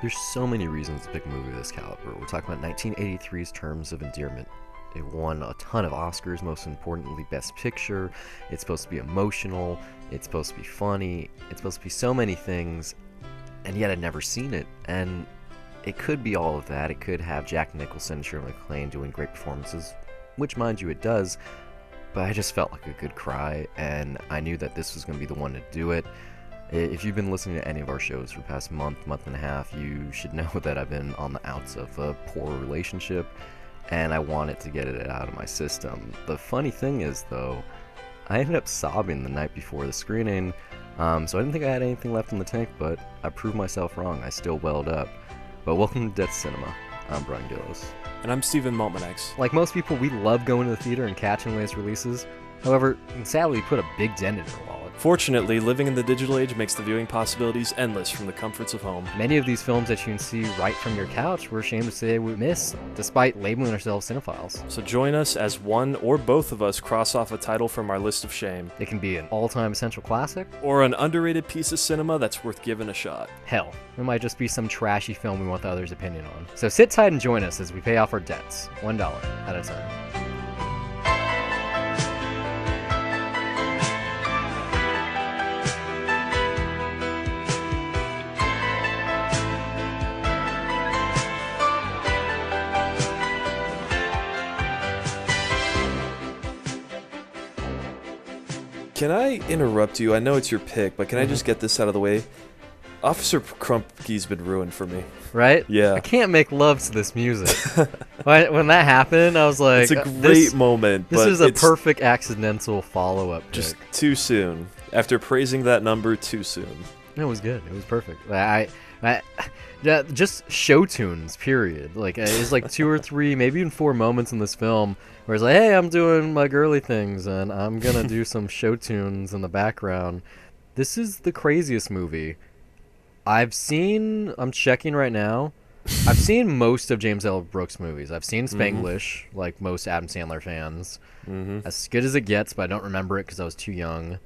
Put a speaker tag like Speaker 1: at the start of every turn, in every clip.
Speaker 1: There's so many reasons to pick a movie of this caliber. We're talking about 1983's Terms of Endearment. It won a ton of Oscars, most importantly, Best Picture. It's supposed to be emotional. It's supposed to be funny. It's supposed to be so many things, and yet I'd never seen it. And it could be all of that. It could have Jack Nicholson and Shirley MacLaine doing great performances, which, mind you, it does. But I just felt like a good cry, and I knew that this was going to be the one to do it. If you've been listening to any of our shows for the past month and a half, you should know that I've been on the outs of a poor relationship, and I wanted to get it out of my system. The funny thing is, though, I ended up sobbing the night before the screening, so I didn't think I had anything left in the tank, but I proved myself wrong. I still welled up. But welcome to Death Cinema. I'm Brian Gillis.
Speaker 2: And I'm Steven Maltmanex.
Speaker 1: Like most people, we love going to the theater and catching latest releases. However, sadly, we put a big dent in our wallet.
Speaker 2: Fortunately, living in the digital age makes the viewing possibilities endless from the comforts of home.
Speaker 1: Many of these films that you can see right from your couch, we're ashamed to say we miss, despite labeling ourselves cinephiles.
Speaker 2: So join us as one or both of us cross off a title from our list of shame.
Speaker 1: It can be an all-time essential classic,
Speaker 2: or an underrated piece of cinema that's worth giving a shot.
Speaker 1: Hell, it might just be some trashy film we want the other's opinion on. So sit tight and join us as we pay off our debts, $1 at a time.
Speaker 2: Can I interrupt you? I know it's your pick, but can I just get this out of the way? Officer Crumpkey's been ruined for me.
Speaker 1: Right?
Speaker 2: Yeah.
Speaker 1: I can't make love to this music. when that happened, I was like...
Speaker 2: It's a great moment.
Speaker 1: This
Speaker 2: but
Speaker 1: is a
Speaker 2: it's
Speaker 1: perfect accidental follow-up pick.
Speaker 2: just too soon. After praising that number, too soon.
Speaker 1: It was good. It was perfect. Yeah, just show tunes, period. Like, it's like 2 or 3, maybe even 4 moments in this film where it's like, hey, I'm doing my girly things, and I'm gonna do some show tunes in the background. This is the craziest movie. I'm checking right now, I've seen most of James L. Brooks' movies. I've seen Spanglish, like most Adam Sandler fans. As good as it gets, but I don't remember it because I was too young.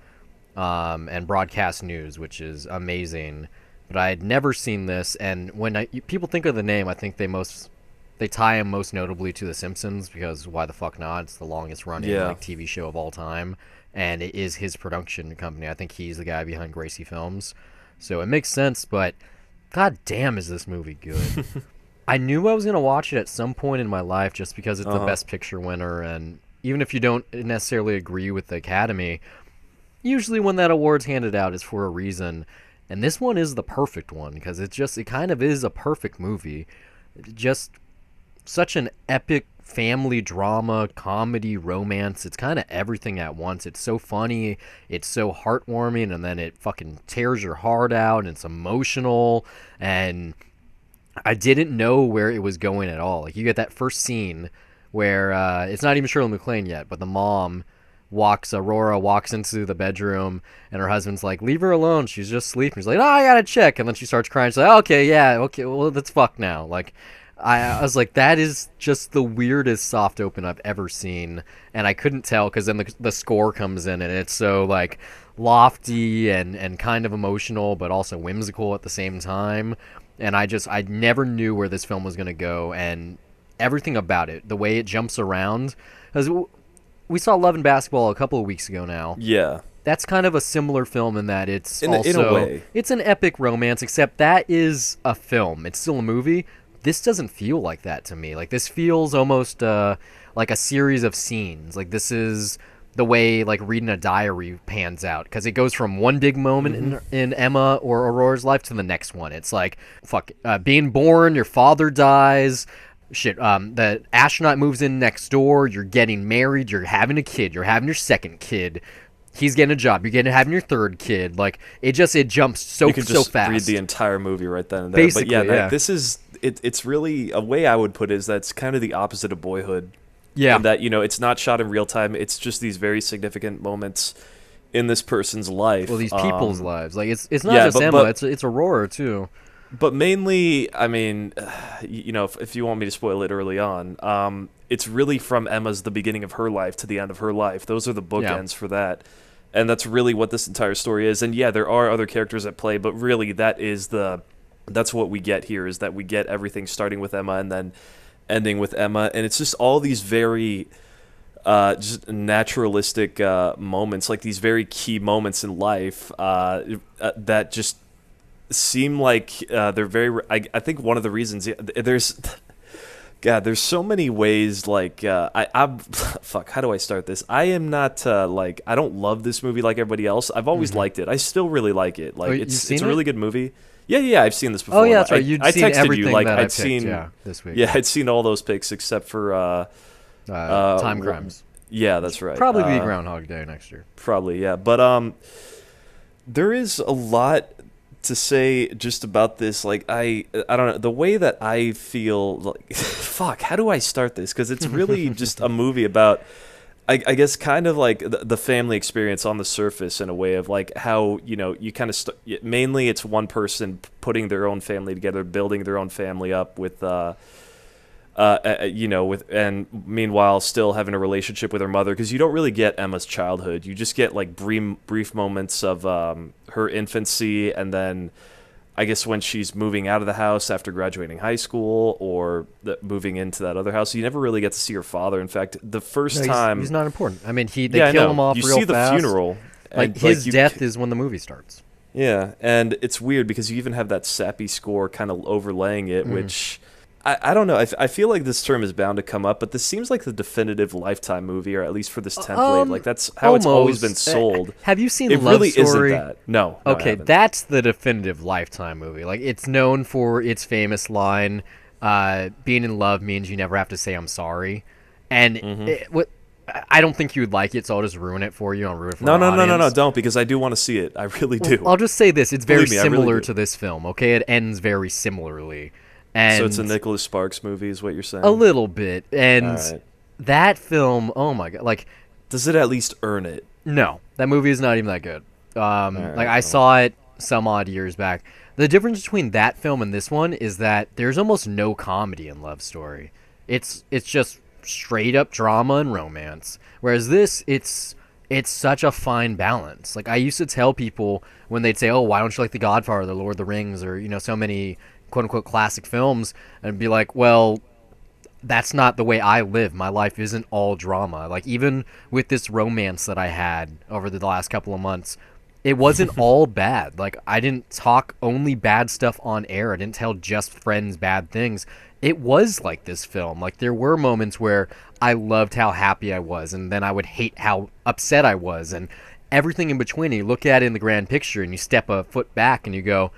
Speaker 1: And Broadcast News, which is amazing. But I had never seen this, and when people think of the name, I think they tie him most notably to The Simpsons, because why the fuck not? It's the longest running TV show of all time, and it is his production company. I think he's the guy behind Gracie Films, so it makes sense. But god damn, is this movie good? I knew I was gonna watch it at some point in my life just because it's the Best Picture winner, and even if you don't necessarily agree with the Academy, usually when that award's handed out is for a reason. And this one is the perfect one, because it kind of is a perfect movie. Just such an epic family drama, comedy, romance. It's kind of everything at once. It's so funny, it's so heartwarming, and then it fucking tears your heart out, and it's emotional. And I didn't know where it was going at all. Like, you get that first scene where it's not even Shirley MacLaine yet, but the mom Aurora walks into the bedroom, and her husband's like, leave her alone, she's just sleeping. She's like, oh, I gotta check. And then she starts crying. She's like, okay, well, let's fuck now. Like, I was like, that is just the weirdest soft open I've ever seen. And I couldn't tell, because then the score comes in, and it's so like lofty and kind of emotional, but also whimsical at the same time. And I never knew where this film was going to go, and everything about it, the way it jumps around, because we saw Love and Basketball a couple of weeks ago now.
Speaker 2: Yeah.
Speaker 1: That's kind of a similar film in that it's
Speaker 2: in a way.
Speaker 1: It's an epic romance, except that is a film. It's still a movie. This doesn't feel like that to me. Like, this feels almost like a series of scenes. Like, this is the way, like, reading a diary pans out, because it goes from one big moment in Emma or Aurora's life to the next one. It's like, being born, your father dies, the astronaut moves in next door, you're getting married, you're having a kid, you're having your second kid, he's getting a job, you're having your third kid. Like, it jumps so fast.
Speaker 2: You can just read the entire movie right then and there.
Speaker 1: Basically,
Speaker 2: but yeah. This is it's really, a way I would put it is that it's kind of the opposite of Boyhood. Yeah. And that, it's not shot in real time, it's just these very significant moments in this person's life.
Speaker 1: Well, these people's lives. Like, it's not just Emma, it's Aurora too.
Speaker 2: But mainly, I mean, if you want me to spoil it early on, it's really from Emma's the beginning of her life to the end of her life. Those are the bookends for that. And that's really what this entire story is. And yeah, there are other characters at play, but really that is the that's what we get here, is that we get everything starting with Emma and then ending with Emma, and it's just all these very just naturalistic moments, like these very key moments in life that just seem like they're very. I think one of the reasons there's. God, there's so many ways. Like, I'm fuck. How do I start this? I am not like, I don't love this movie like everybody else. I've always liked it. I still really like it. Like, it's a really good movie. Yeah, I've seen this before.
Speaker 1: Oh yeah, that's right. I texted you like
Speaker 2: I'd seen
Speaker 1: this week.
Speaker 2: Yeah, I'd seen all those picks except for
Speaker 1: Time Crimes.
Speaker 2: Yeah, that's right.
Speaker 1: Probably be Groundhog Day next year.
Speaker 2: Probably, yeah. But there is a lot to say just about this. Like, I don't know, the way that I feel like fuck, how do I start this? Because it's really just a movie about, I guess, kind of like the family experience on the surface, in a way of like how, you know, you kind of mainly it's one person putting their own family together, building their own family up with you know, with, and meanwhile still having a relationship with her mother, because you don't really get Emma's childhood. You just get like brief moments of her infancy, and then I guess when she's moving out of the house after graduating high school, or moving into that other house. You never really get to see her father. In fact, the first time
Speaker 1: he's not important. I mean, they kill him off
Speaker 2: you
Speaker 1: real
Speaker 2: see the
Speaker 1: fast.
Speaker 2: funeral,
Speaker 1: like his death is when the movie starts.
Speaker 2: Yeah, and it's weird because you even have that sappy score kind of overlaying it, which I don't know. I feel like this term is bound to come up, but this seems like the definitive Lifetime movie, or at least for this template. Like, that's how it's always been sold.
Speaker 1: Have you seen
Speaker 2: It
Speaker 1: Love
Speaker 2: really
Speaker 1: Story?
Speaker 2: isn't that. No,
Speaker 1: Okay, that's the definitive Lifetime movie. Like, it's known for its famous line, being in love means you never have to say I'm sorry. And I don't think you would like it, so I'll just ruin it for you. I'll ruin it for
Speaker 2: No, don't, because I do want to see it. I really do.
Speaker 1: I'll just say this. It's very similar to this film, okay? It ends very similarly. And
Speaker 2: so it's a Nicholas Sparks movie, is what you're saying?
Speaker 1: A little bit. And that film, oh my god, like,
Speaker 2: does it at least earn it?
Speaker 1: No, that movie is not even that good. I saw it some odd years back. The difference between that film and this one is that there's almost no comedy in Love Story. It's just straight up drama and romance. Whereas this, it's such a fine balance. Like, I used to tell people when they'd say, "Oh, why don't you like The Godfather, The Lord of the Rings, or, you know, so many quote-unquote classic films," and be like, well, that's not the way I live. My life isn't all drama. Like, even with this romance that I had over the last couple of months, it wasn't all bad. Like, I didn't talk only bad stuff on air. I didn't tell just friends bad things. It was like this film. Like, there were moments where I loved how happy I was, and then I would hate how upset I was, and everything in between. And you look at it in the grand picture, and you step a foot back, and you go,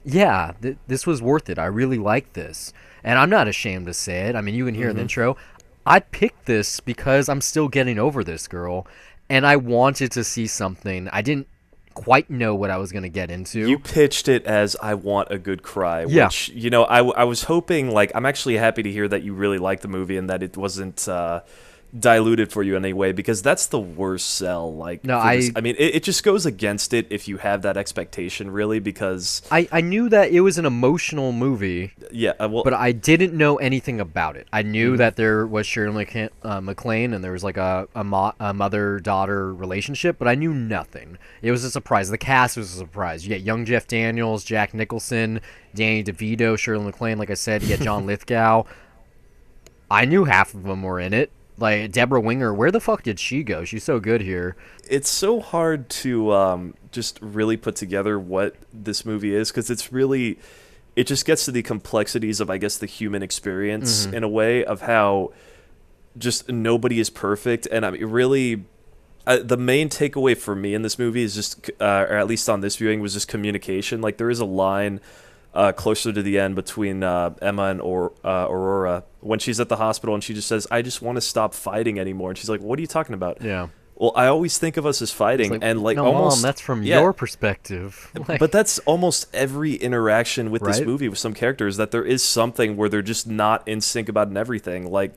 Speaker 1: yeah, this was worth it. I really like this. And I'm not ashamed to say it. I mean, you can hear in the intro. I picked this because I'm still getting over this girl, and I wanted to see something. I didn't quite know what I was going to get into.
Speaker 2: You pitched it as I want a good cry, which, you know, I was hoping, like, I'm actually happy to hear that you really liked the movie and that it wasn't diluted for you in any way, because that's the worst sell. Like,
Speaker 1: no,
Speaker 2: I mean, it just goes against it if you have that expectation, really, because
Speaker 1: I knew that it was an emotional movie.
Speaker 2: Yeah, well,
Speaker 1: but I didn't know anything about it. I knew that there was Shirley McClaine, and there was like a mother-daughter relationship, but I knew nothing. It was a surprise. The cast was a surprise. You get young Jeff Daniels, Jack Nicholson, Danny DeVito, Shirley McClaine. Like I said, you get John Lithgow. I knew half of them were in it. Like, Deborah Winger, where the fuck did she go? She's so good here.
Speaker 2: It's so hard to just really put together what this movie is, because it's really, it just gets to the complexities of, I guess, the human experience in a way, of how just nobody is perfect. And I mean, really, the main takeaway for me in this movie is just, or at least on this viewing, was just communication. Like, there is a line closer to the end between Emma and Aurora when she's at the hospital, and she just says, "I just want to stop fighting anymore." And she's like, "What are you talking about?"
Speaker 1: Yeah.
Speaker 2: Well, I always think of us as fighting, and like,
Speaker 1: no,
Speaker 2: almost,
Speaker 1: Mom, that's from your perspective. Like,
Speaker 2: but that's almost every interaction with this movie with some characters, that there is something where they're just not in sync about everything. Like,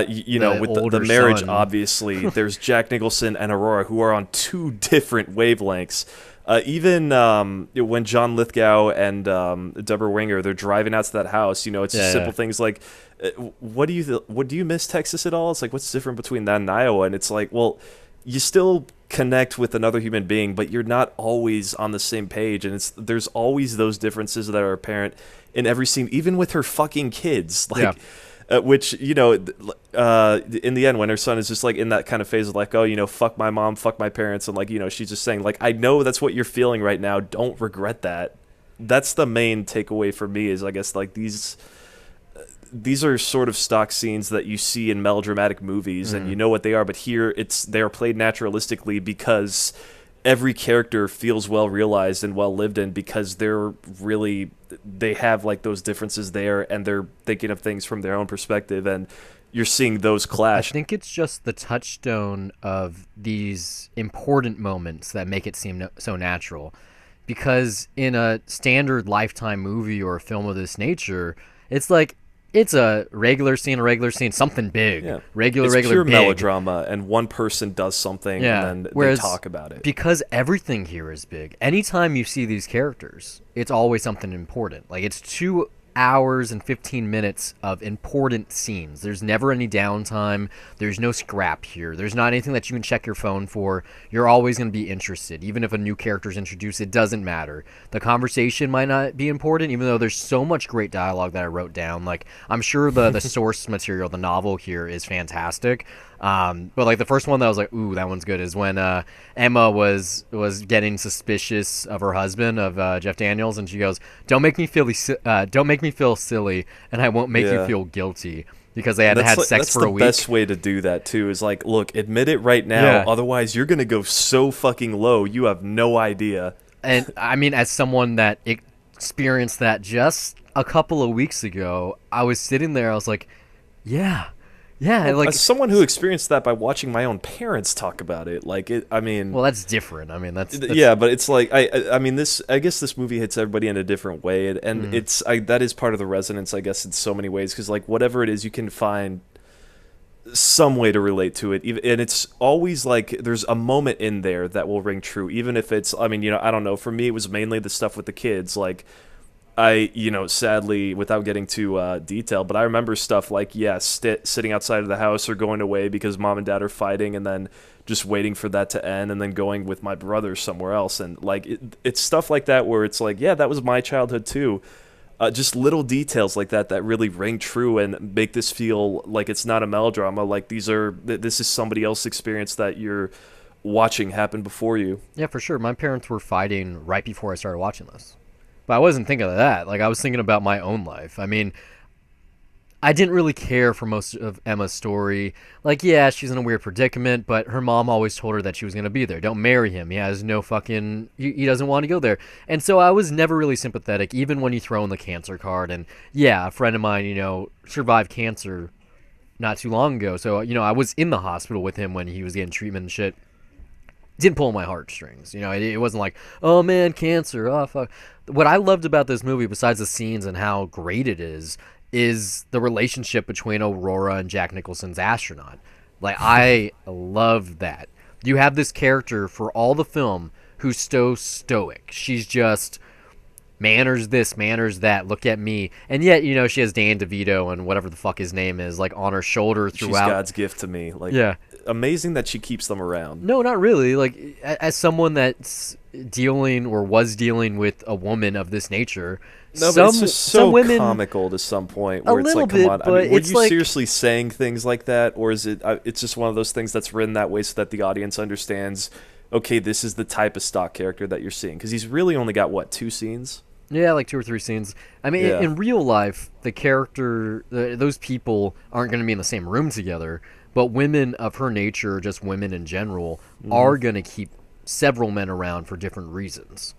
Speaker 2: you know, with the marriage, obviously, there's Jack Nicholson and Aurora, who are on two different wavelengths. Even when John Lithgow and Deborah Winger, they're driving out to that house, you know, it's just simple things like, what do you miss Texas at all? It's like, what's different between that and Iowa? And it's like, well, you still connect with another human being, but you're not always on the same page, and there's always those differences that are apparent in every scene, even with her fucking kids, like.
Speaker 1: Yeah.
Speaker 2: Which, in the end, when her son is just like in that kind of phase of like, oh, fuck my mom, fuck my parents, and like, she's just saying like, I know that's what you're feeling right now. Don't regret that. That's the main takeaway for me, is I guess like these are sort of stock scenes that you see in melodramatic movies, and you know what they are, but here they are played naturalistically because every character feels well realized and well lived in, because they have like those differences there, and they're thinking of things from their own perspective, and you're seeing those clash.
Speaker 1: I think it's just the touchstone of these important moments that make it seem so natural, because in a standard Lifetime movie or a film of this nature, it's like, it's a regular scene, something big. Yeah. Regular,
Speaker 2: pure
Speaker 1: big.
Speaker 2: Melodrama, and one person does something, and then they talk about it.
Speaker 1: Because everything here is big. Anytime you see these characters, it's always something important. Like, it's 2 hours and 15 minutes of important scenes. There's never any downtime. There's no scrap here. There's not anything that you can check your phone for. You're always going to be interested. Even if a new character is introduced, it doesn't matter. The conversation might not be important, even though there's so much great dialogue that I wrote down. Like, I'm sure the source material, the novel here, is fantastic. But like the first one that I was like, ooh, that one's good, is when Emma was getting suspicious of her husband, of Jeff Daniels, and she goes, don't make me feel silly, and I won't make you feel guilty, because they had had sex for a week.
Speaker 2: That's the best way to do that too, is like, look, admit it right now, otherwise you're gonna go so fucking low, you have no idea.
Speaker 1: And I mean, as someone that experienced that just a couple of weeks ago, I was sitting there, I was like, yeah, like,
Speaker 2: as someone who experienced that by watching my own parents talk about it, like
Speaker 1: well, that's different. I mean, that's
Speaker 2: yeah, but it's like I mean, I guess this movie hits everybody in a different way, and that is part of the resonance, I guess, in so many ways, because like whatever it is, you can find some way to relate to it, and it's always like there's a moment in there that will ring true, even if it's, I mean, I don't know, for me it was mainly the stuff with the kids, like. Sadly, without getting too detailed, but I remember stuff like, sitting outside of the house or going away because mom and dad are fighting, and then just waiting for that to end, and then going with my brother somewhere else. And like, it's stuff like that where it's like, yeah, that was my childhood too. Just little details like that really ring true and make this feel like it's not a melodrama. Like this is somebody else's experience that you're watching happen before you.
Speaker 1: Yeah, for sure. My parents were fighting right before I started watching this. But I wasn't thinking of that. Like, I was thinking about my own life. I mean, I didn't really care for most of Emma's story. Like, yeah, she's in a weird predicament, but her mom always told her that she was going to be there. Don't marry him. He has no fucking... He doesn't want to go there. And so I was never really sympathetic, even when you throw in the cancer card. And, yeah, a friend of mine, survived cancer not too long ago. So, I was in the hospital with him when he was getting treatment and shit. Didn't pull my heartstrings. It wasn't like, oh, man, cancer. Oh, fuck. What I loved about this movie, besides the scenes and how great it is the relationship between Aurora and Jack Nicholson's astronaut. Like, I love that. You have this character for all the film who's so stoic. She's just, manners this, manners that, look at me. And yet, she has Dan DeVito and whatever the fuck his name is, like, on her shoulder throughout.
Speaker 2: She's God's gift to me. Like, yeah. Amazing that she keeps them around.
Speaker 1: No, not really. Like, as someone that's dealing or was dealing with a woman of this nature,
Speaker 2: no, but it's just so women, comical to some point where it's like, come on, I mean, were you seriously saying things like that, or is it? It's just one of those things that's written that way so that the audience understands. Okay, this is the type of stock character that you're seeing, because he's really only got 2 scenes.
Speaker 1: Yeah, like 2 or 3 scenes. I mean, in real life, the character, those people aren't going to be in the same room together. But women of her nature, just women in general, are going to keep several men around for different reasons.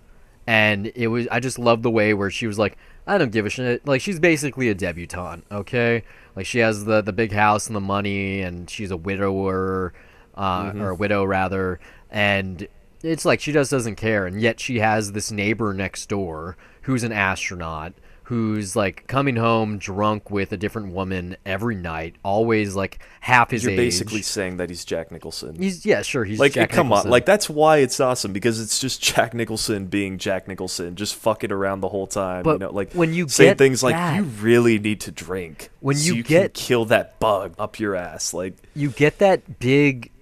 Speaker 1: And I just love the way where she was like, I don't give a shit. Like, she's basically a debutante, okay? Like, she has the big house and the money, and she's a widower, or a widow, rather. And it's like, she just doesn't care. And yet she has this neighbor next door who's an astronaut, who's like coming home drunk with a different woman every night, always like half his age.
Speaker 2: You're basically saying that he's Jack Nicholson.
Speaker 1: He's
Speaker 2: like,
Speaker 1: Jack
Speaker 2: come
Speaker 1: Nicholson.
Speaker 2: on, like, that's why it's awesome, because it's just Jack Nicholson being Jack Nicholson, just fucking around the whole time.
Speaker 1: But
Speaker 2: like,
Speaker 1: when you
Speaker 2: saying
Speaker 1: get
Speaker 2: things
Speaker 1: that,
Speaker 2: like, you really need to drink
Speaker 1: when
Speaker 2: so you can kill that bug up your ass. Like,
Speaker 1: you get that big,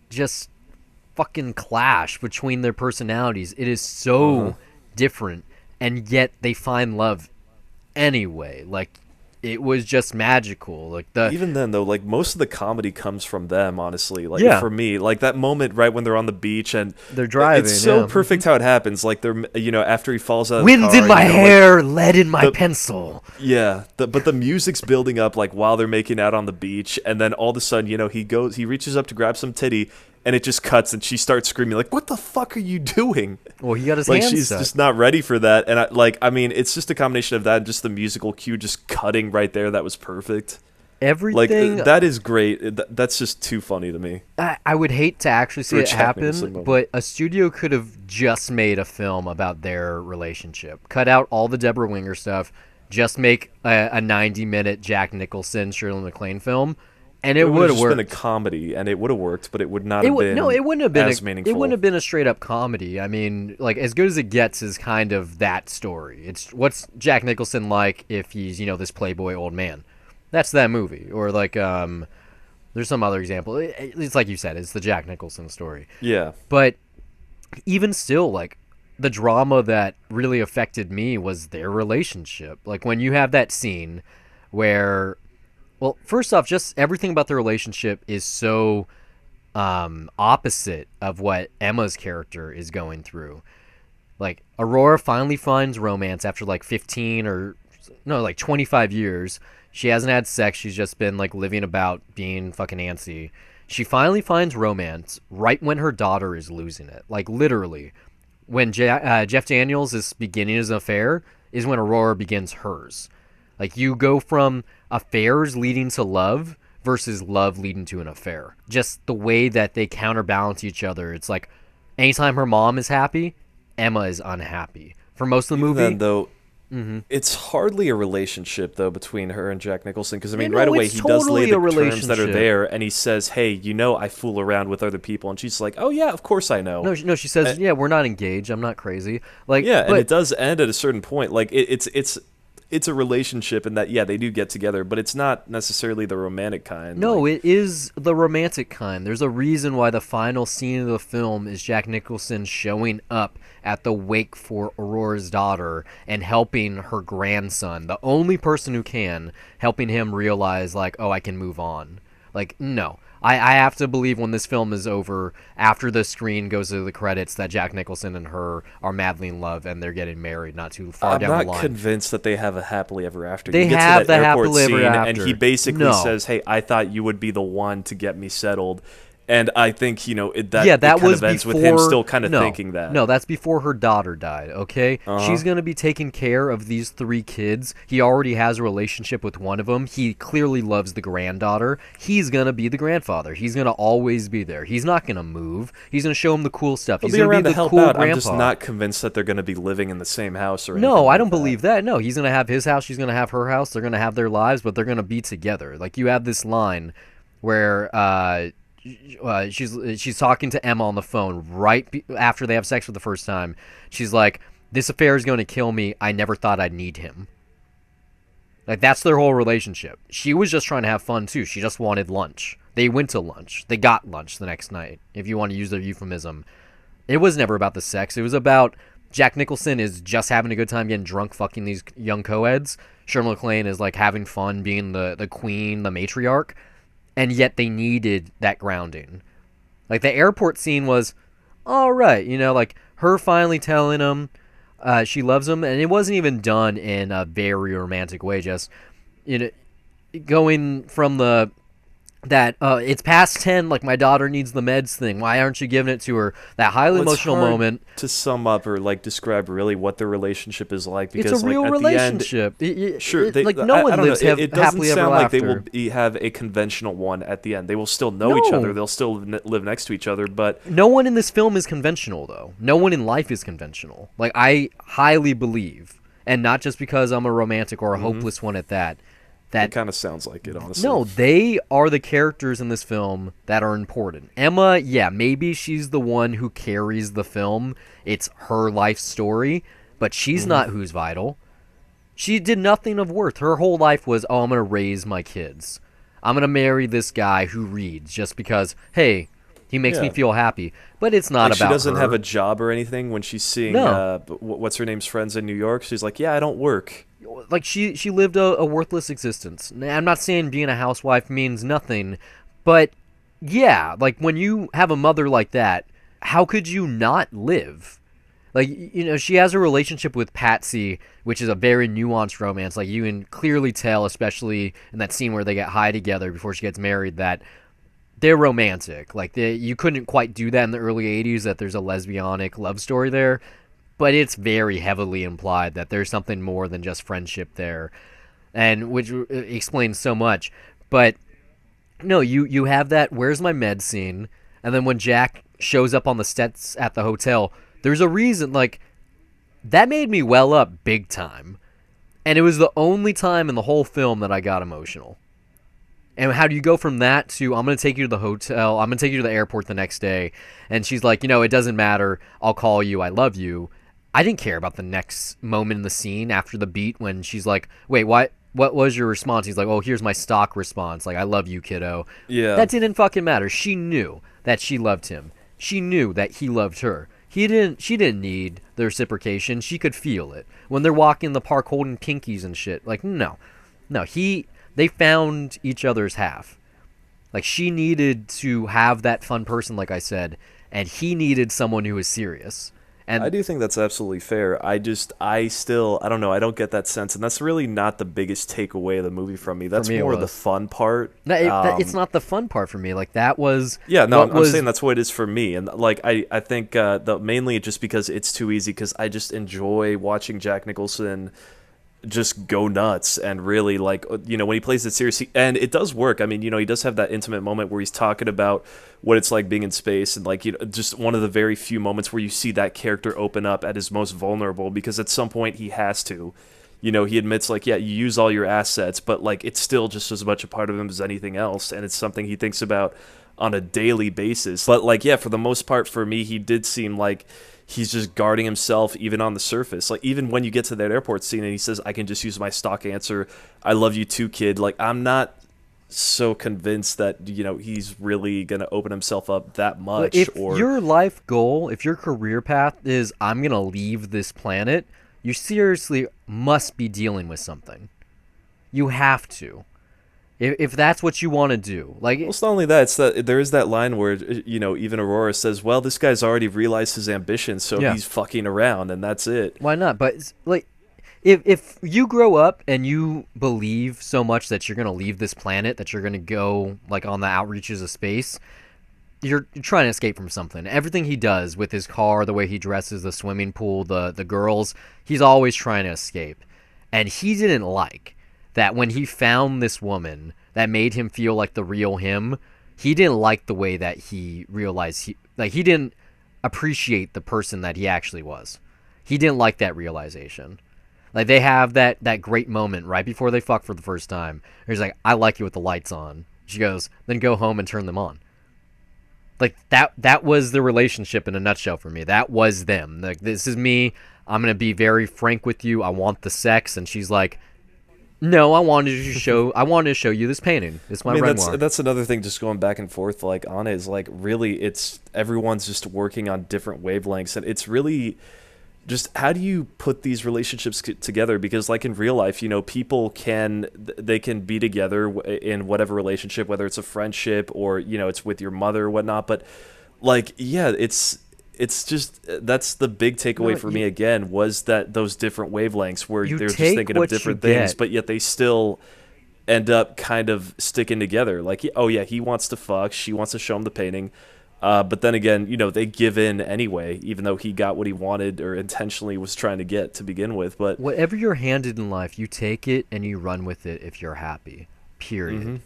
Speaker 1: just fucking clash between their personalities. It is so different, and yet they find love anyway. Like, it was just magical. Like,
Speaker 2: even then though, like, most of the comedy comes from them, honestly. Like,
Speaker 1: Yeah.
Speaker 2: for me, like that moment right when they're on the beach and
Speaker 1: they're driving.
Speaker 2: it's so
Speaker 1: yeah.
Speaker 2: perfect how it happens. Like, they're, after he falls out of
Speaker 1: Wind
Speaker 2: the car,
Speaker 1: in my
Speaker 2: like,
Speaker 1: hair, lead in my
Speaker 2: the-
Speaker 1: pencil.
Speaker 2: yeah, but the music's building up, like, while they're making out on the beach, and then all of a sudden, he reaches up to grab some titty, and it just cuts, and she starts screaming, like, "What the fuck are you doing?"
Speaker 1: Well, he got his
Speaker 2: Like,
Speaker 1: hands
Speaker 2: she's
Speaker 1: set.
Speaker 2: just not ready for that, and I mean, it's just a combination of that and just the musical cue just cutting right there. That was perfect.
Speaker 1: Everything.
Speaker 2: Like, that is great. That's just too funny to me.
Speaker 1: I would hate to actually see
Speaker 2: For a
Speaker 1: it
Speaker 2: Jack Nicholson
Speaker 1: happen,
Speaker 2: moment.
Speaker 1: but a studio could have just made a film about their relationship. Cut out all the Deborah Winger stuff. Just make a 90-minute Jack Nicholson, Shirley MacLaine film, and it would have
Speaker 2: just been a
Speaker 1: worked.
Speaker 2: comedy, and it would have worked, but it would not have been.
Speaker 1: No, it wouldn't have been
Speaker 2: as meaningful.
Speaker 1: It wouldn't have been a straight up comedy. I mean, like, As Good as It Gets is kind of that story. It's what's Jack Nicholson like if he's this playboy old man. That's that movie. Or like there's some other example. It's like you said, it's the Jack Nicholson story.
Speaker 2: Yeah.
Speaker 1: But even still, like, the drama that really affected me was their relationship. Like, when you have that scene where, well, first off, just everything about the relationship is so opposite of what Emma's character is going through. Like, Aurora finally finds romance after like 15 or no, like 25 years. She hasn't had sex. She's just been like living about being fucking antsy. She finally finds romance right when her daughter is losing it. Like, literally, when Jeff Daniels is beginning his affair is when Aurora begins hers. Like, you go from affairs leading to love versus love leading to an affair. Just the way that they counterbalance each other. It's like, anytime her mom is happy, Emma is unhappy. For most of the movie,
Speaker 2: Then, though, it's hardly a relationship, though, between her and Jack Nicholson, because, I mean,
Speaker 1: No,
Speaker 2: right away
Speaker 1: it's
Speaker 2: he does lay
Speaker 1: totally
Speaker 2: the
Speaker 1: a
Speaker 2: terms that are
Speaker 1: relationship.
Speaker 2: there, and he says, "Hey, I fool around with other people," and she's like, "Oh, yeah, of course I know."
Speaker 1: no, she says, "Yeah, we're not engaged. I'm not crazy." Like,
Speaker 2: Yeah,
Speaker 1: but
Speaker 2: and it does end at a certain point. Like, it's a relationship in that, yeah, they do get together, but it's not necessarily the romantic kind.
Speaker 1: no,
Speaker 2: Like,
Speaker 1: it is the romantic kind. There's a reason why the final scene of the film is Jack Nicholson showing up at the wake for Aurora's daughter and helping her grandson, the only person who can, helping him realize, like, oh, I can move on. Like, no. I have to believe when this film is over, after the screen goes to the credits, that Jack Nicholson and her are madly in love and they're getting married not too far
Speaker 2: I'm
Speaker 1: down the
Speaker 2: not
Speaker 1: line.
Speaker 2: convinced that they have a happily ever after.
Speaker 1: They
Speaker 2: You get
Speaker 1: have
Speaker 2: to that
Speaker 1: the
Speaker 2: airport
Speaker 1: happily ever
Speaker 2: scene, and
Speaker 1: after.
Speaker 2: he basically
Speaker 1: No.
Speaker 2: says, "Hey, I thought you would be the one to get me settled." And I think, it
Speaker 1: that
Speaker 2: kind
Speaker 1: was
Speaker 2: of ends
Speaker 1: before,
Speaker 2: with him still kind of
Speaker 1: no,
Speaker 2: thinking that.
Speaker 1: No, that's before her daughter died, okay? She's going to be taking care of these 3 kids. He already has a relationship with one of them. He clearly loves the granddaughter. He's going to be the grandfather. He's going to always be there. He's not going to move. He's going to show him the cool stuff.
Speaker 2: He'll
Speaker 1: He's
Speaker 2: be
Speaker 1: going
Speaker 2: around
Speaker 1: to
Speaker 2: to
Speaker 1: be the
Speaker 2: help
Speaker 1: cool
Speaker 2: out.
Speaker 1: grandpa.
Speaker 2: I'm just not convinced that they're going to be living in the same house or anything.
Speaker 1: No, I
Speaker 2: like
Speaker 1: don't
Speaker 2: that.
Speaker 1: believe that. No, he's going to have his house. She's going to have her house. They're going to have their lives, but they're going to be together. Like, you have this line where she's talking to Emma on the phone after they have sex for the first time. She's like, "This affair is going to kill me. I never thought I'd need him." Like, that's their whole relationship. She was just trying to have fun too. She just wanted lunch. They went to lunch. They got lunch the next night, if you want to use their euphemism. It was never about the sex. It was about Jack Nicholson is just having a good time getting drunk fucking these young co-eds. Shirley MacLaine is like having fun being the queen, the matriarch. And yet they needed that grounding. Like, the airport scene was all right, like her finally telling him she loves him, and it wasn't even done in a very romantic way. Just going from it's past 10, like, my daughter needs the meds thing. Why aren't you giving it to her? That highly
Speaker 2: Well, it's
Speaker 1: emotional
Speaker 2: hard
Speaker 1: moment.
Speaker 2: to sum up or like describe really what their relationship is like, because
Speaker 1: It's a real
Speaker 2: like, at
Speaker 1: relationship.
Speaker 2: The end, sure,
Speaker 1: like, no one
Speaker 2: I don't
Speaker 1: lives
Speaker 2: know. It doesn't
Speaker 1: happily
Speaker 2: sound
Speaker 1: ever
Speaker 2: like
Speaker 1: after.
Speaker 2: they will have a conventional one at the end. They will still know each
Speaker 1: No.
Speaker 2: other. They'll still live next to each other, but
Speaker 1: No one in this film is conventional, though. No one in life is conventional. Like, I highly believe, and not just because I'm a romantic or a hopeless one at that,
Speaker 2: it kind of sounds like it, honestly.
Speaker 1: no, they are the characters in this film that are important. Emma, yeah, maybe she's the one who carries the film. It's her life story, but she's not who's vital. She did nothing of worth. Her whole life was, oh, I'm going to raise my kids. I'm going to marry this guy who reads just because, hey, He makes me
Speaker 2: Yeah.
Speaker 1: feel happy. But it's not
Speaker 2: Like she
Speaker 1: about
Speaker 2: doesn't
Speaker 1: her.
Speaker 2: have a job or anything when she's seeing
Speaker 1: No.
Speaker 2: what's her name's friends in New York. She's like, yeah, I don't work.
Speaker 1: Like she lived a worthless existence. I'm not saying being a housewife means nothing, but yeah, like when you have a mother like that, how could you not live? Like, she has a relationship with Patsy, which is a very nuanced romance. Like, you can clearly tell, especially in that scene where they get high together before she gets married, that they're romantic. Like, you couldn't quite do that in the early 80s, that there's a lesbianic love story there. But it's very heavily implied that there's something more than just friendship there, and which explains so much. But no, you have that "where's my med" scene, and then when Jack shows up on the steps at the hotel, there's a reason. Like, that made me well up big time, and it was the only time in the whole film that I got emotional. And how do you go from that to, I'm going to take you to the hotel, I'm going to take you to the airport the next day, and she's like, it doesn't matter, I'll call you, I love you. I didn't care about the next moment in the scene after the beat when she's like, wait, what was your response? He's like, oh, here's my stock response, like, I love you, kiddo.
Speaker 2: Yeah.
Speaker 1: That didn't fucking matter. She knew that she loved him. She knew that he loved her. She didn't need the reciprocation. She could feel it. When they're walking in the park holding pinkies and shit, like, no, they found each other's half. Like, she needed to have that fun person, like I said, and he needed someone who was serious. And
Speaker 2: I do think that's absolutely fair. I don't know. I don't get that sense, and that's really not the biggest takeaway of the movie from me. That's more the fun part.
Speaker 1: It's not the fun part for me. Like, that was
Speaker 2: I'm saying that's what it is for me, and like I think mainly just because it's too easy. Because I just enjoy watching Jack Nicholson just go nuts and really, like, when he plays it seriously, and it does work. I mean, he does have that intimate moment where he's talking about what it's like being in space, and like, just one of the very few moments where you see that character open up at his most vulnerable, because at some point he has to. He admits, like, yeah, you use all your assets, but like, it's still just as much a part of him as anything else, and it's something he thinks about on a daily basis. But like, yeah, for the most part, for me, he did seem like he's just guarding himself even on the surface. Like, even when you get to that airport scene and he says, I can just use my stock answer, I love you too, kid. Like, I'm not so convinced that, he's really going to open himself up that much.
Speaker 1: If your life goal, if your career path is, I'm going to leave this planet, you seriously must be dealing with something. You have to. If that's what you want to do, like,
Speaker 2: well, it's not only that; it's that there is that line where even Aurora says, "Well, this guy's already realized his ambition, so he's fucking around, and that's it."
Speaker 1: Why not? But like, if you grow up and you believe so much that you're gonna leave this planet, that you're gonna go like on the outreaches of space, you're trying to escape from something. Everything he does with his car, the way he dresses, the swimming pool, the girls, he's always trying to escape, and he didn't like that when he found this woman that made him feel like the real him. He didn't like the way that he realized he didn't appreciate the person that he actually was. He didn't like that realization. Like, they have that great moment right before they fuck for the first time. He's like, I like you with the lights on. She goes, then go home and turn them on. Like, that was the relationship in a nutshell for me. That was them. Like, this is me. I'm going to be very frank with you. I want the sex. And she's like, no, I wanted to show you this painting. It's my Renoir.
Speaker 2: That's another thing, just going back and forth like on it, is like, really, it's everyone's just working on different wavelengths, and it's really just, how do you put these relationships together? Because like in real life, people can be together in whatever relationship, whether it's a friendship or it's with your mother or whatnot. But like, yeah, it's just, that's the big takeaway for me again, was that those different wavelengths where they're just thinking of different things, but yet they still end up kind of sticking together. Like, oh yeah, he wants to fuck, she wants to show him the painting, but then again, they give in anyway, even though he got what he wanted or intentionally was trying to get to begin with. But
Speaker 1: whatever you're handed in life, you take it and you run with it if you're happy. Period. Mm-hmm.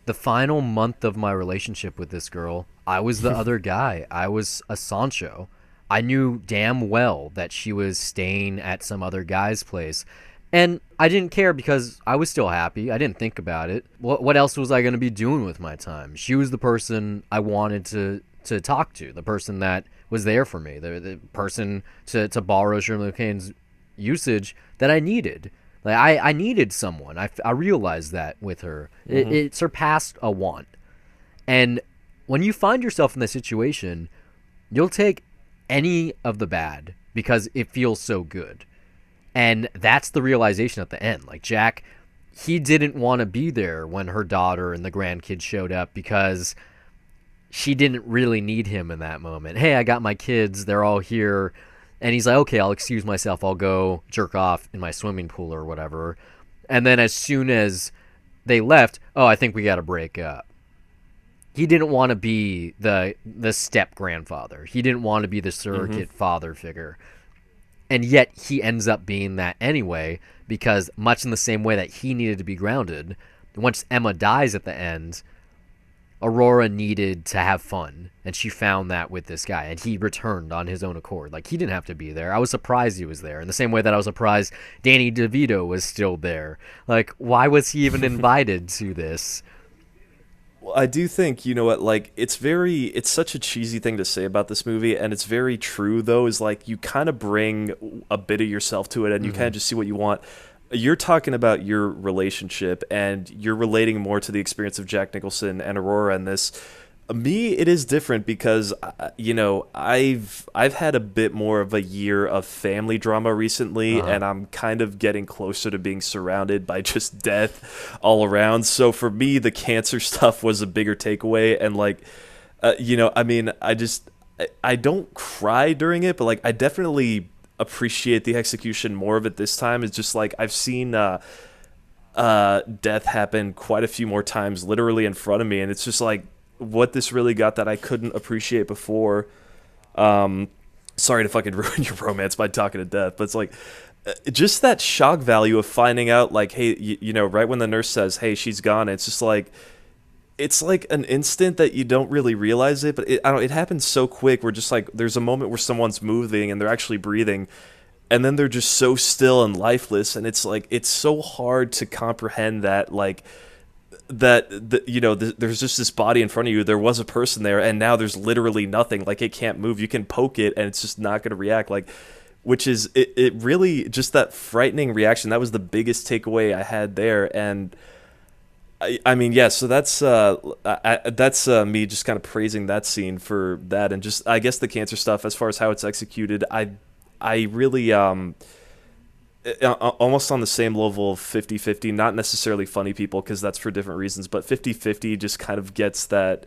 Speaker 1: The final month of my relationship with this girl, I was the other guy. I was a Sancho. I knew damn well that she was staying at some other guy's place. And I didn't care because I was still happy. I didn't think about it. What else was I going to be doing with my time? She was the person I wanted to talk to, the person that was there for me, the person, to borrow Shirley McClaine's usage, that I needed. Like, I needed someone. I realized that with her. Mm-hmm. It surpassed a want. And when you find yourself in this situation, you'll take any of the bad because it feels so good. And that's the realization at the end. Like, Jack, he didn't want to be there when her daughter and the grandkids showed up because she didn't really need him in that moment. Hey, I got my kids. They're all here. And he's like, okay, I'll excuse myself. I'll go jerk off in my swimming pool or whatever. And then as soon as they left, oh, I think we got to break up. He didn't want to be the step grandfather. He didn't want to be the surrogate father figure. And yet he ends up being that anyway, because much in the same way that he needed to be grounded, once Emma dies at the end, Aurora needed to have fun, and she found that with this guy, and he returned on his own accord. Like, he didn't have to be there. I was surprised he was there, in the same way that I was surprised Danny DeVito was still there. Like, why was he even invited to this?
Speaker 2: Well, I do think, you know what, like, it's such a cheesy thing to say about this movie, and it's very true, though, is like, you kind of bring a bit of yourself to it, and you kind of just see what you want. You're talking about your relationship, and you're relating more to the experience of Jack Nicholson and Aurora in this. Me, it is different because, you know, I've had a bit more of a year of family drama recently, and I'm kind of getting closer to being surrounded by just death all around. So for me, the cancer stuff was a bigger takeaway, and like, you know, I mean, I don't cry during it, but like, I definitely appreciate the execution more of it this time. It's just like, I've seen death happen quite a few more times, literally in front of me, and it's just like, what this really got that I couldn't appreciate before. Sorry to fucking ruin your romance by talking to death, but it's like, just that shock value of finding out, like, hey, you know, right when the nurse says, hey, she's gone, it's just like, it's like an instant that you don't really realize it, but it happens so quick. We're just like, there's a moment where someone's moving and they're actually breathing, and then they're just so still and lifeless, and it's like, it's so hard to comprehend that, like, you know, there's just this body in front of you. There was a person there, and now there's literally nothing. Like, it can't move. You can poke it, and it's just not going to react. Like, which is it really just that frightening reaction. That was the biggest takeaway I had there, and I mean, yeah. So that's me just kind of praising that scene for that, and just, I guess, the cancer stuff as far as how it's executed. I really almost on the same level of 50-50, not necessarily funny people, because that's for different reasons, but 50-50 just kind of gets that,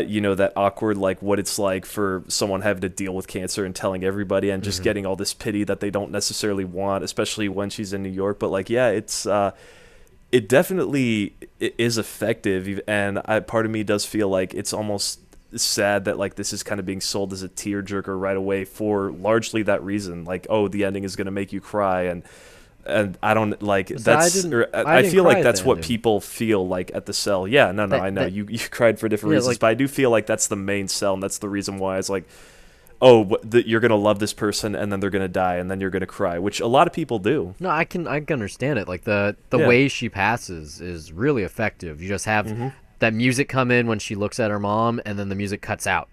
Speaker 2: you know, that awkward, like, what it's like for someone having to deal with cancer and telling everybody, and just getting all this pity that they don't necessarily want, especially when she's in New York. But like, yeah, it definitely is effective, and part of me does feel like it's almost sad that, like, this is kind of being sold as a tearjerker right away for largely that reason. Like, oh, the ending is going to make you cry, and I don't like that's. I feel like that's what people feel like at the cell. Yeah, no, I know you cried for different reasons, like, but I do feel like that's the main cell, and that's the reason why it's like, oh, you're gonna love this person, and then they're gonna die, and then you're gonna cry, which a lot of people do.
Speaker 1: No, I can understand it. Like, the way she passes is really effective. You just have that music come in when she looks at her mom, and then the music cuts out.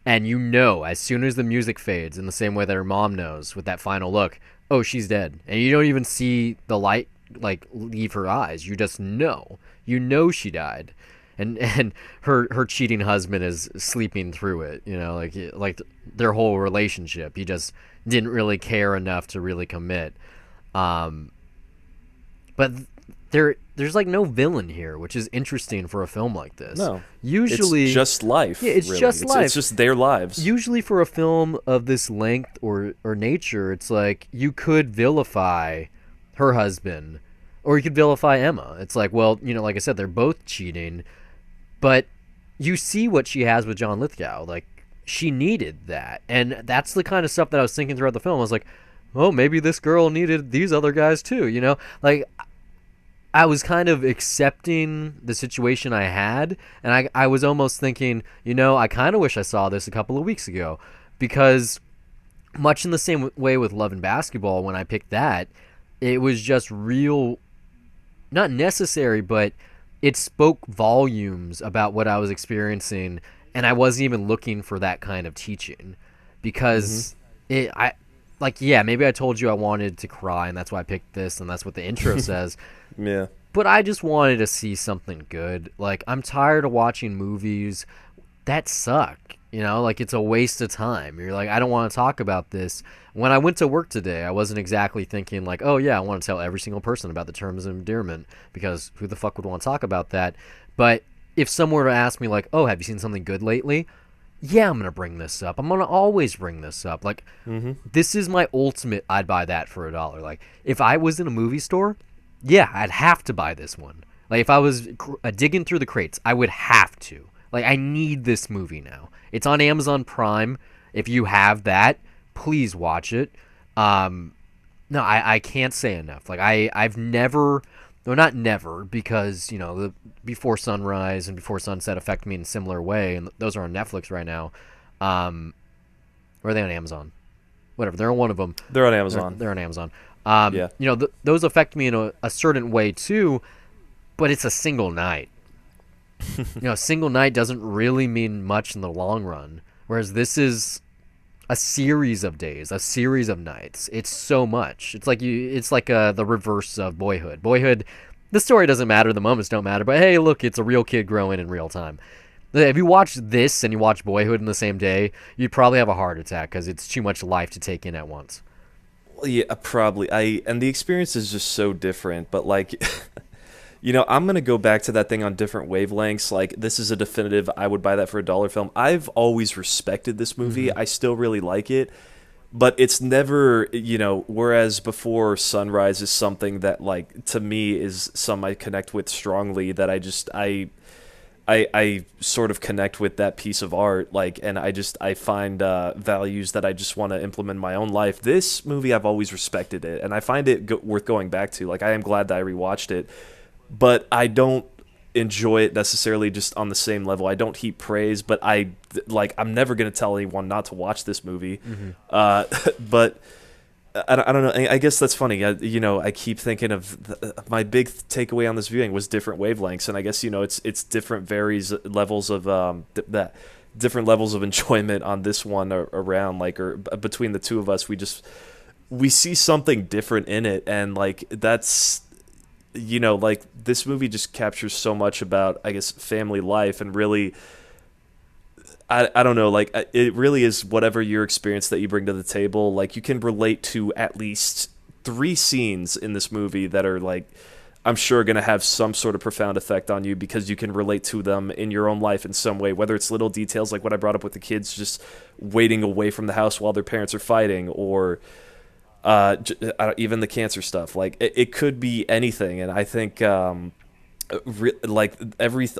Speaker 1: And you know, as soon as the music fades, in the same way that her mom knows with that final look, oh, she's dead. And you don't even see the light, like, leave her eyes. You just know. You know she died. And her cheating husband is sleeping through it, you know, like their whole relationship. He just didn't really care enough to really commit. But there's like no villain here, which is interesting for a film like this.
Speaker 2: No,
Speaker 1: usually
Speaker 2: it's just life.
Speaker 1: Yeah, it's
Speaker 2: really.
Speaker 1: just life.
Speaker 2: It's just their lives.
Speaker 1: Usually for a film of this length or nature, it's like you could vilify her husband, or you could vilify Emma. It's like, well, you know, like I said, they're both cheating, but you see what she has with John Lithgow. Like, she needed that, and that's the kind of stuff that I was thinking throughout the film. I was like, oh, maybe this girl needed these other guys too, you know? Like, I was kind of accepting the situation I had, and I was almost thinking, you know, I kind of wish I saw this a couple of weeks ago, because much in the same way with Love and Basketball, when I picked that, it was just real, not necessary, but it spoke volumes about what I was experiencing, and I wasn't even looking for that kind of teaching, because maybe I told you I wanted to cry, and that's why I picked this, and that's what the intro says.
Speaker 2: Yeah.
Speaker 1: but I just wanted to see something good. Like, I'm tired of watching movies that suck. You know, like it's a waste of time. You're like, I don't want to talk about this. When I went to work today, I wasn't exactly thinking like, oh yeah, I want to tell every single person about the terms of endearment, because who the fuck would want to talk about that? But if someone were to ask me like, oh, have you seen something good lately? Yeah, I'm gonna bring this up. I'm gonna always bring this up. Like, this is my ultimate. I'd buy that for $1. Like, if I was in a movie store, yeah, I'd have to buy this one. Like, if I was digging through the crates, I would have to. Like, I need this movie now. It's on Amazon Prime. If you have that, please watch it. No, I can't say enough. Like, I've never, well, not never, because, you know, the Before Sunrise and Before Sunset affect me in a similar way, and those are on Netflix right now. Or are they on Amazon? Whatever, they're on one of them.
Speaker 2: They're on Amazon.
Speaker 1: They're on Amazon.
Speaker 2: Yeah.
Speaker 1: You know, those affect me in a certain way too, but it's a single night. You know, a single night doesn't really mean much in the long run, whereas this is a series of days, a series of nights. It's so much. It's like the reverse of Boyhood. Boyhood, the story doesn't matter, the moments don't matter, but hey, look, it's a real kid growing in real time. If you watch this and you watch Boyhood in the same day, you'd probably have a heart attack because it's too much life to take in at once.
Speaker 2: Well, yeah, probably. And the experience is just so different, but like you know, I'm going to go back to that thing on different wavelengths. Like, this is a definitive, I would buy that for $1 film. I've always respected this movie. I still really like it. But it's never, you know, whereas Before Sunrise is something that, like, to me is something I connect with strongly, that I sort of connect with that piece of art, like, and I find values that I just want to implement in my own life. This movie, I've always respected it, and I find it worth going back to. Like, I am glad that I rewatched it. But I don't enjoy it necessarily just on the same level. I don't heap praise, but I'm never going to tell anyone not to watch this movie. But I don't know. I guess that's funny. I keep thinking of my big takeaway on this viewing was different wavelengths, and I guess, you know, it's different levels of that different levels of enjoyment on this one around, like, or between the two of us. We see something different in it, and like that's. You know, like, this movie just captures so much about, I guess, family life, and really, I don't know, like, it really is whatever your experience that you bring to the table. Like, you can relate to at least 3 scenes in this movie that are, like, I'm sure going to have some sort of profound effect on you because you can relate to them in your own life in some way, whether it's little details like what I brought up with the kids just waiting away from the house while their parents are fighting, or even the cancer stuff. Like, it could be anything, and I think like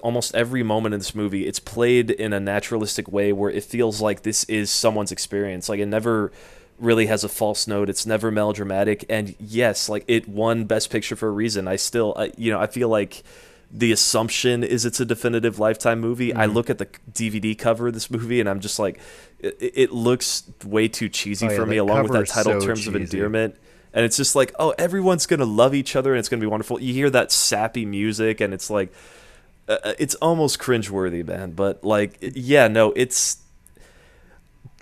Speaker 2: almost every moment in this movie, it's played in a naturalistic way where it feels like this is someone's experience. Like, it never really has a false note. It's never melodramatic, and yes, like, it won Best Picture for a reason. I feel like the assumption is it's a definitive Lifetime movie. I look at the DVD cover of this movie, and I'm just like, it looks way too cheesy for me, along with that title,
Speaker 1: so
Speaker 2: Terms
Speaker 1: cheesy.
Speaker 2: of Endearment. And it's just like, oh, everyone's going to love each other, and it's going to be wonderful. You hear that sappy music, and it's like, it's almost cringeworthy, man. But, like, yeah, no, it's...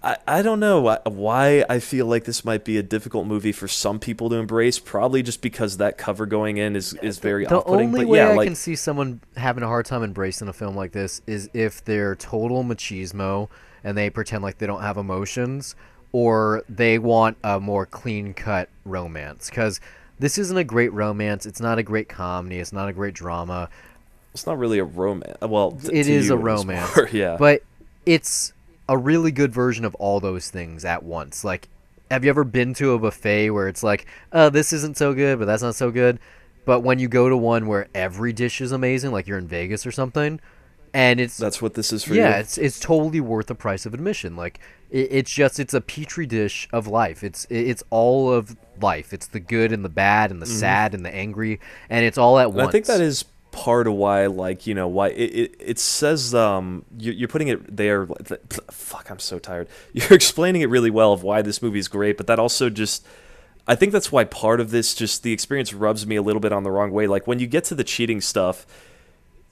Speaker 2: I don't know why I feel like this might be a difficult movie for some people to embrace. Probably just because that cover going in is very off-putting.
Speaker 1: The only
Speaker 2: but
Speaker 1: way
Speaker 2: yeah,
Speaker 1: I can see someone having a hard time embracing a film like this is if they're total machismo and they pretend like they don't have emotions, or they want a more clean-cut romance. Because this isn't a great romance. It's not a great comedy. It's not a great drama.
Speaker 2: it's not really a romance. Well,
Speaker 1: It is a romance.
Speaker 2: Yeah.
Speaker 1: But it's a really good version of all those things at once. Like, have you ever been to a buffet where it's like, oh, this isn't so good, but that's not so good? But when you go to one where every dish is amazing, like you're in Vegas or something, and
Speaker 2: that's what this is for you.
Speaker 1: Yeah, it's totally worth the price of admission. Like, it's a petri dish of life. It's all of life. It's the good and the bad and the sad and the angry, and it's all at once.
Speaker 2: I think that is part of why, like, you know, why it says you're putting it there. Fuck, I'm so tired. You're explaining it really well of why this movie is great, but that also just, I think that's why part of this, just the experience rubs me a little bit on the wrong way. Like, when you get to the cheating stuff,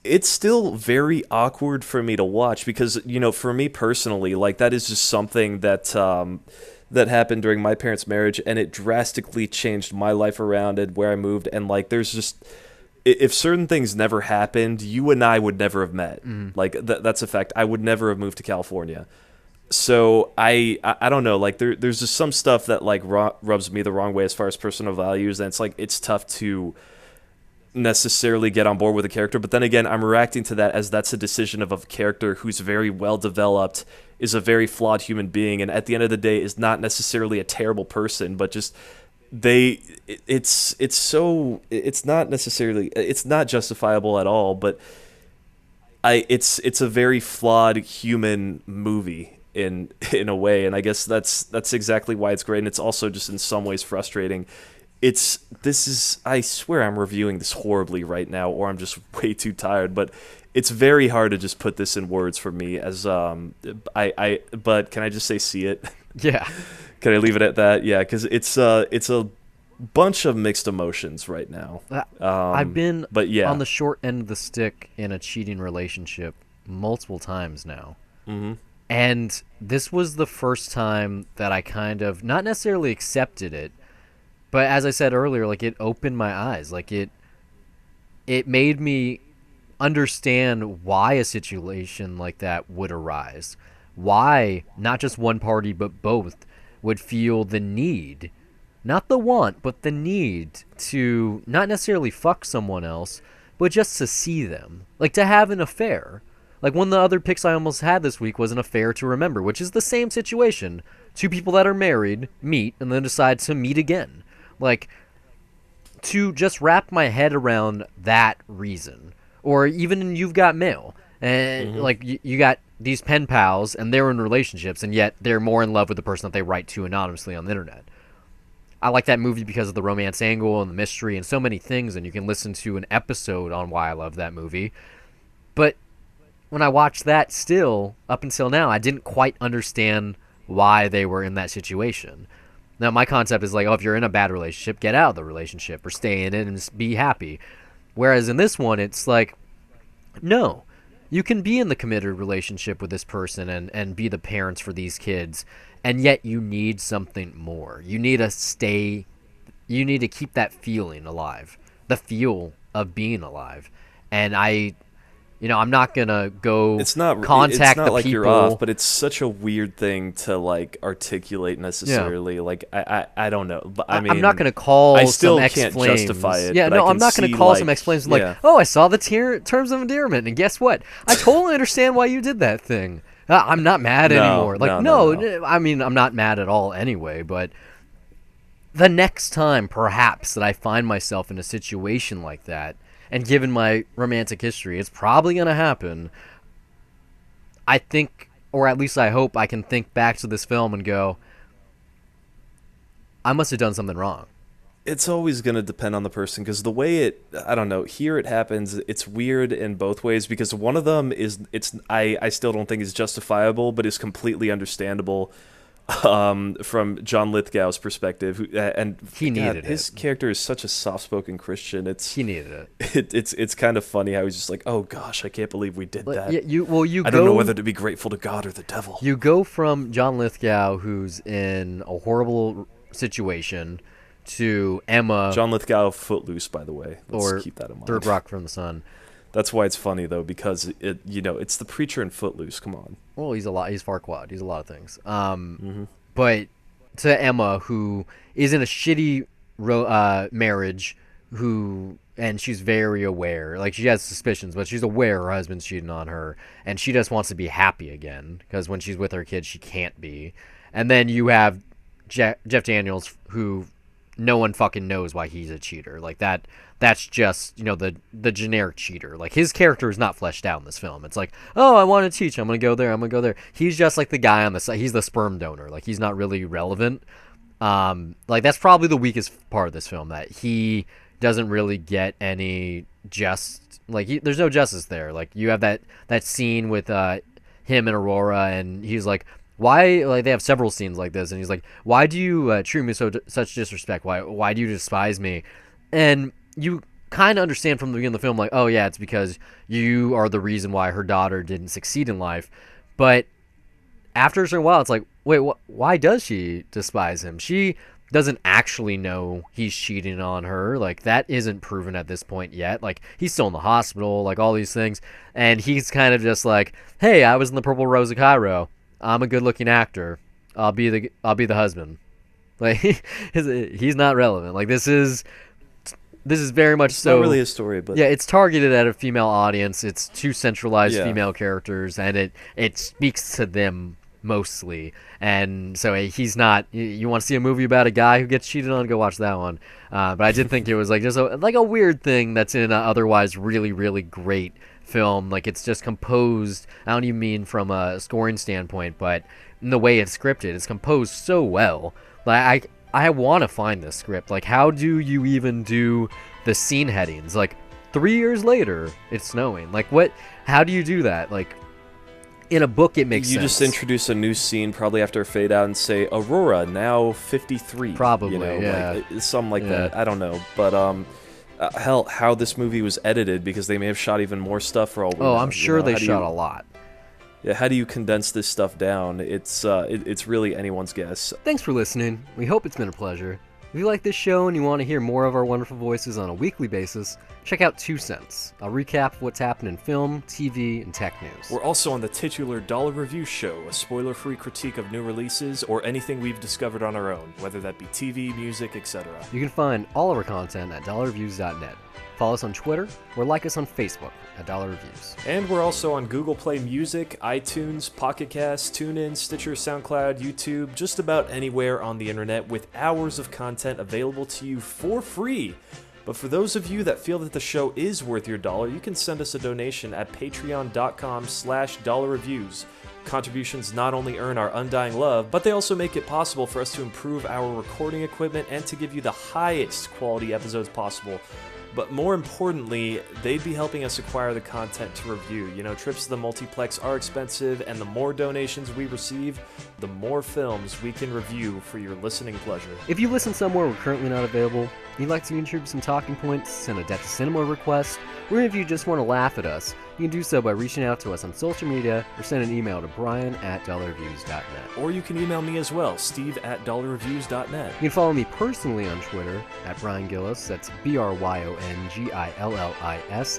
Speaker 2: it's still very awkward for me to watch because, you know, for me personally, like, that is just something that that happened during my parents' marriage, and it drastically changed my life around and where I moved. And, like, there's just, if certain things never happened, you and I would never have met.
Speaker 1: Mhm.
Speaker 2: Like that's a fact. I would never have moved to California. So I don't know. Like there's just some stuff that like rubs me the wrong way as far as personal values, and it's like it's tough to necessarily get on board with a character. But then again, I'm reacting to that as that's a decision of a character who's very well developed, is a very flawed human being, and at the end of the day is not necessarily a terrible person, but just it's not necessarily, it's not justifiable at all. But it's a very flawed human movie in a way, and I guess that's exactly why it's great, and it's also just in some ways frustrating. I swear I'm reviewing this horribly right now, or I'm just way too tired, but it's very hard to just put this in words for me as but can I just say see it?
Speaker 1: Yeah.
Speaker 2: Can I leave it at that? Yeah, because it's a bunch of mixed emotions right now.
Speaker 1: I've been
Speaker 2: but yeah.
Speaker 1: on the short end of the stick in a cheating relationship multiple times now.
Speaker 2: Mm-hmm.
Speaker 1: And this was the first time that I kind of, not necessarily accepted it, but as I said earlier, like it opened my eyes. Like it made me understand why a situation like that would arise. Why not just one party but both would feel the need, not the want, but the need to not necessarily fuck someone else, but just to see them. Like to have an affair. Like one of the other picks I almost had this week was An Affair to Remember, which is the same situation. Two people that are married meet and then decide to meet again. Like, to just wrap my head around that reason. Or even in You've Got Mail. And, like, you got these pen pals, and they're in relationships, and yet they're more in love with the person that they write to anonymously on the internet. I like that movie because of the romance angle and the mystery and so many things, and you can listen to an episode on why I love that movie. But when I watched that still, up until now, I didn't quite understand why they were in that situation. Now, my concept is like, oh, if you're in a bad relationship, get out of the relationship or stay in it and just be happy. Whereas in this one, it's like, no, you can be in the committed relationship with this person and be the parents for these kids, and yet you need something more. You need to keep that feeling alive, the feel of being alive. And I'm not gonna go contact the
Speaker 2: like
Speaker 1: people.
Speaker 2: You're off, but it's such a weird thing to like articulate necessarily. Yeah. Like I don't know, but I mean,
Speaker 1: I'm not gonna call.
Speaker 2: I still
Speaker 1: some
Speaker 2: can't
Speaker 1: ex-flames.
Speaker 2: justify it.
Speaker 1: Yeah,
Speaker 2: but
Speaker 1: no,
Speaker 2: I
Speaker 1: I'm not gonna call some ex-flames and like, oh, I saw the terms of endearment, and guess what? I totally understand why you did that thing. I'm not mad anymore. Like, no, I mean, I'm not mad at all anyway. But the next time, perhaps, that I find myself in a situation like that. And given my romantic history, it's probably going to happen. I think, or at least I hope, I can think back to this film and go, I must have done something wrong.
Speaker 2: It's always going to depend on the person, because the way I don't know, here it happens, it's weird in both ways, because one of them is, I still don't think is justifiable, but is completely understandable. From John Lithgow's perspective, and
Speaker 1: he needed it.
Speaker 2: His character is such a soft-spoken Christian.
Speaker 1: He needed
Speaker 2: it. It's kind of funny how he's just like, oh gosh, I can't believe we did that.
Speaker 1: Yeah, I
Speaker 2: don't know whether to be grateful to God or the devil.
Speaker 1: You go from John Lithgow, who's in a horrible situation, to Emma.
Speaker 2: John Lithgow, Footloose, by the way. Let's keep that in mind.
Speaker 1: Third Rock from the Sun.
Speaker 2: That's why it's funny though, because it's the preacher in Footloose. Come on.
Speaker 1: Well, he's Farquaad. He's a lot of things. But to Emma, who is in a shitty marriage, and she's very aware. Like, she has suspicions, but she's aware her husband's cheating on her, and she just wants to be happy again, because when she's with her kids, she can't be. And then you have Jeff Daniels, who no one fucking knows why he's a cheater. Like, that's just, the generic cheater. Like, his character is not fleshed out in this film. It's like, oh, I want to teach. I'm going to go there. He's just like the guy on the side. He's the sperm donor. Like, he's not really relevant. Like, that's probably the weakest part of this film, that he doesn't really get any there's no justice there. Like, you have that scene with him and Aurora, and he's like, why, like, they have several scenes like this, and he's like, why do you treat me such disrespect? Why do you despise me? And you kind of understand from the beginning of the film, like, oh yeah, it's because you are the reason why her daughter didn't succeed in life. But after a certain while, it's like, wait, why does she despise him? She doesn't actually know he's cheating on her. Like, that isn't proven at this point yet. Like, he's still in the hospital, like, all these things. And he's kind of just like, hey, I was in the Purple Rose of Cairo. I'm a good-looking actor. I'll be the husband. Like, he's not relevant. Like, this is very much
Speaker 2: It's
Speaker 1: so.
Speaker 2: not really a story, but
Speaker 1: Yeah, it's targeted at a female audience. It's two centralized
Speaker 2: Yeah.
Speaker 1: female characters, and it speaks to them mostly. And so he's not. You want to see a movie about a guy who gets cheated on? Go watch that one. But I did think it was like just a weird thing that's in an otherwise really really great film. Like, it's just composed. I don't even mean from a scoring standpoint, but in the way it's scripted, it's composed so well. Like, I want to find this script. Like, how do you even do the scene headings? Like, 3 years later, it's snowing. Like, what? How do you do that? Like, in a book, it makes
Speaker 2: you
Speaker 1: sense.
Speaker 2: just introduce a new scene probably after a fade out and say Aurora now 53.
Speaker 1: Probably,
Speaker 2: you know,
Speaker 1: yeah.
Speaker 2: like, something like
Speaker 1: Yeah.
Speaker 2: that. I don't know, but hell, how this movie was edited, because they may have shot even more stuff for all we know.
Speaker 1: I'm sure
Speaker 2: you know?
Speaker 1: they
Speaker 2: How do
Speaker 1: shot
Speaker 2: you-
Speaker 1: a lot.
Speaker 2: Yeah, how do you condense this stuff down? It's really anyone's guess.
Speaker 1: Thanks for listening. We hope it's been a pleasure. If you like this show and you want to hear more of our wonderful voices on a weekly basis, check out 2 Cents. I'll recap what's happened in film, TV, and tech news.
Speaker 2: We're also on the titular Dollar Review Show, a spoiler-free critique of new releases or anything we've discovered on our own, whether that be TV, music, etc.
Speaker 1: You can find all of our content at dollarreviews.net. Follow us on Twitter or like us on Facebook at Dollar Reviews.
Speaker 2: And we're also on Google Play Music, iTunes, Pocket Cast, TuneIn, Stitcher, SoundCloud, YouTube, just about anywhere on the internet with hours of content available to you for free. But for those of you that feel that the show is worth your dollar, you can send us a donation at patreon.com/dollarreviews. Contributions not only earn our undying love, but they also make it possible for us to improve our recording equipment and to give you the highest quality episodes possible. But more importantly, they'd be helping us acquire the content to review. You know, trips to the multiplex are expensive, and the more donations we receive, the more films we can review for your listening pleasure.
Speaker 1: If you listen somewhere we're currently not available, you'd like to contribute some talking points, send a Death to Cinema request, or if you just want to laugh at us, you can do so by reaching out to us on social media or send an email to brian@dollarreviews.net.
Speaker 2: Or you can email me as well, steve@dollarreviews.net.
Speaker 1: You can follow me personally on Twitter at Brian Gillis, that's BRYONGILLIS,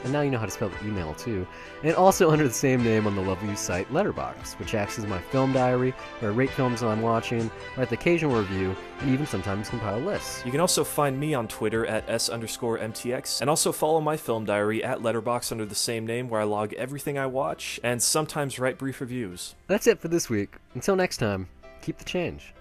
Speaker 1: and now you know how to spell the email too, and also under the same name on the lovely site Letterboxd, which acts as my film diary, where I rate films I'm watching, write the occasional review, and even sometimes compile lists.
Speaker 2: You can also find me on Twitter at S_MTX, and also follow my film diary at Letterboxd under the same name, where I log everything I watch, and sometimes write brief reviews.
Speaker 1: That's it for this week. Until next time, keep the change.